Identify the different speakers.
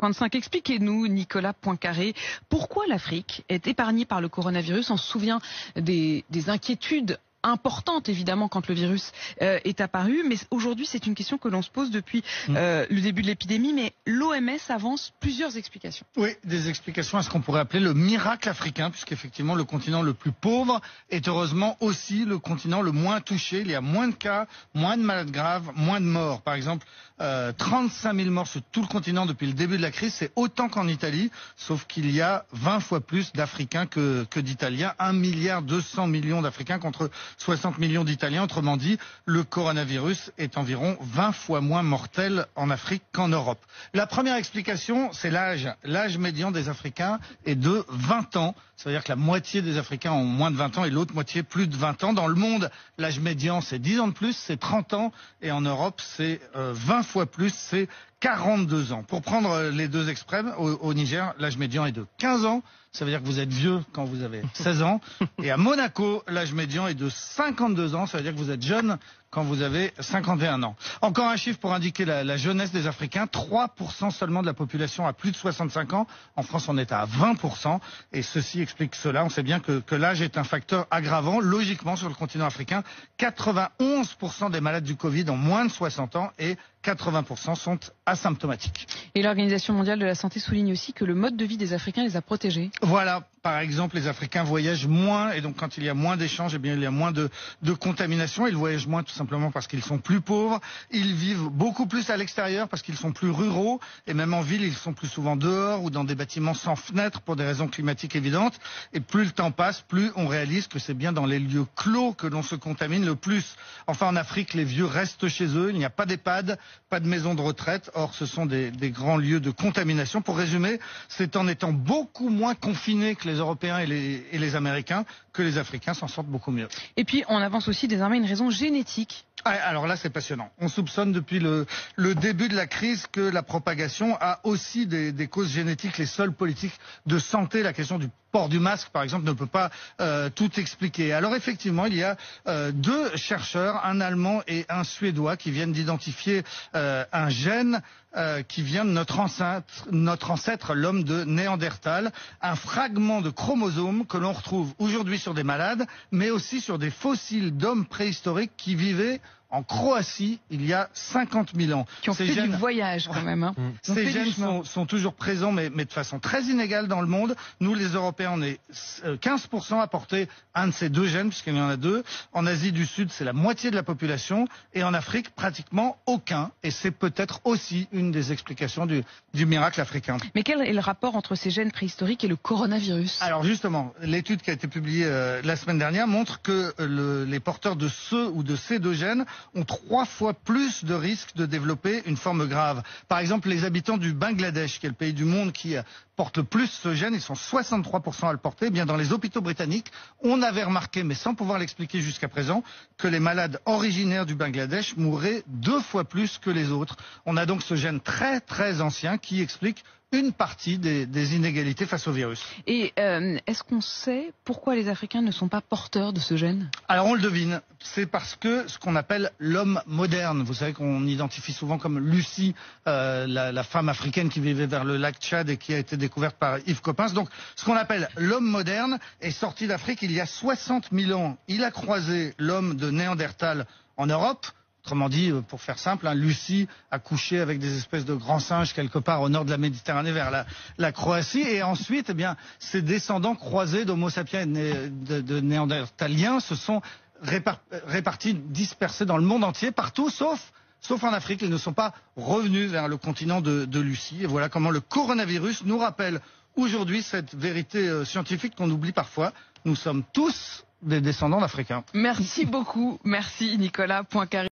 Speaker 1: 25. Expliquez-nous, Nicolas Poincaré, pourquoi l'Afrique est épargnée par le coronavirus? On se souvient des inquiétudes importante évidemment quand le virus est apparu, mais aujourd'hui c'est une question que l'on se pose depuis le début de l'épidémie, mais l'OMS avance plusieurs explications.
Speaker 2: Oui, des explications à ce qu'on pourrait appeler le miracle africain, puisqu'effectivement le continent le plus pauvre est heureusement aussi le continent le moins touché. Il y a moins de cas, moins de malades graves, moins de morts. Par exemple, 35 000 morts sur tout le continent depuis le début de la crise, c'est autant qu'en Italie, sauf qu'il y a 20 fois plus d'Africains que d'Italiens, 1,2 milliard d'Africains contre 60 millions d'Italiens. Autrement dit, le coronavirus est environ 20 fois moins mortel en Afrique qu'en Europe. La première explication, c'est l'âge. L'âge médian des Africains est de 20 ans. Ça veut dire que la moitié des Africains ont moins de 20 ans et l'autre moitié plus de 20 ans. Dans le monde, l'âge médian, c'est 10 ans de plus, c'est 30 ans. Et en Europe, c'est 20 fois plus, c'est 42 ans. Pour prendre les deux extrêmes, au Niger, l'âge médian est de 15 ans. Ça veut dire que vous êtes vieux quand vous avez 16 ans. Et à Monaco, l'âge médian est de 52 ans. Ça veut dire que vous êtes jeune quand vous avez 51 ans. Encore un chiffre pour indiquer la jeunesse des Africains. 3% seulement de la population a plus de 65 ans. En France, on est à 20%. Et ceci explique cela. On sait bien que l'âge est un facteur aggravant. Logiquement, sur le continent africain, 91% des malades du Covid ont moins de 60 ans et 80% sont asymptomatiques.
Speaker 1: Et l'Organisation mondiale de la santé souligne aussi que le mode de vie des Africains les a protégés.
Speaker 2: Voilà, par exemple, les Africains voyagent moins et donc quand il y a moins d'échanges, eh bien il y a moins de contamination. Ils voyagent moins tout simplement parce qu'ils sont plus pauvres. Ils vivent beaucoup plus à l'extérieur parce qu'ils sont plus ruraux et même en ville, ils sont plus souvent dehors ou dans des bâtiments sans fenêtres pour des raisons climatiques évidentes. Et plus le temps passe, plus on réalise que c'est bien dans les lieux clos que l'on se contamine le plus. Enfin, en Afrique, les vieux restent chez eux. Il n'y a pas d'EHPAD, pas de maison de retraite. Or, ce sont des grands lieux de contamination. Pour résumer, c'est en étant beaucoup moins confinés que les Européens et les Américains que les Africains s'en sortent beaucoup mieux.
Speaker 1: Et puis, on avance aussi désormais une raison génétique.
Speaker 2: Alors là, c'est passionnant. On soupçonne depuis le début de la crise que la propagation a aussi des causes génétiques. Les seules politiques de santé, la question du port du masque, par exemple, ne peut pas tout expliquer. Alors effectivement, il y a deux chercheurs, un Allemand et un Suédois, qui viennent d'identifier un gène qui vient de notre ancêtre, l'homme de Néandertal, un fragment de chromosome que l'on retrouve aujourd'hui sur des malades, mais aussi sur des fossiles d'hommes préhistoriques qui vivaient en Croatie il y a 50 000 ans.
Speaker 1: Qui ont fait du voyage quand même. Hein.
Speaker 2: Ces gènes sont toujours présents, mais de façon très inégale dans le monde. Nous, les Européens, on est 15% à porter un de ces deux gènes, puisqu'il y en a deux. En Asie du Sud, c'est la moitié de la population. Et en Afrique, pratiquement aucun. Et c'est peut-être aussi une des explications du miracle africain.
Speaker 1: Mais quel est le rapport entre ces gènes préhistoriques et le coronavirus?
Speaker 2: Alors justement, l'étude qui a été publiée la semaine dernière montre que les porteurs de ce ou de ces deux gènes ont 3 fois plus de risques de développer une forme grave. Par exemple, les habitants du Bangladesh, qui est le pays du monde qui porte le plus ce gène, ils sont 63% à le porter. Eh bien, dans les hôpitaux britanniques, on avait remarqué, mais sans pouvoir l'expliquer jusqu'à présent, que les malades originaires du Bangladesh mouraient 2 fois plus que les autres. On a donc ce gène très très ancien qui explique une partie des inégalités face au virus.
Speaker 1: Et est-ce qu'on sait pourquoi les Africains ne sont pas porteurs de ce gène?
Speaker 2: Alors on le devine, c'est parce que ce qu'on appelle l'homme moderne, vous savez qu'on identifie souvent comme Lucie, la femme africaine qui vivait vers le lac Tchad et qui a été découverte par Yves Coppens. Donc ce qu'on appelle l'homme moderne est sorti d'Afrique il y a 60 000 ans. Il a croisé l'homme de Néandertal en Europe. Autrement dit, pour faire simple, Lucie a couché avec des espèces de grands singes quelque part au nord de la Méditerranée vers la Croatie. Et ensuite, eh bien, ces descendants croisés d'Homo sapiens et de Néandertaliens se sont répartis, dispersés dans le monde entier, partout, sauf en Afrique. Ils ne sont pas revenus vers le continent de Lucie. Et voilà comment le coronavirus nous rappelle aujourd'hui cette vérité scientifique qu'on oublie parfois. Nous sommes tous des descendants d'Africains.
Speaker 1: Merci beaucoup. Merci Nicolas Poincaré.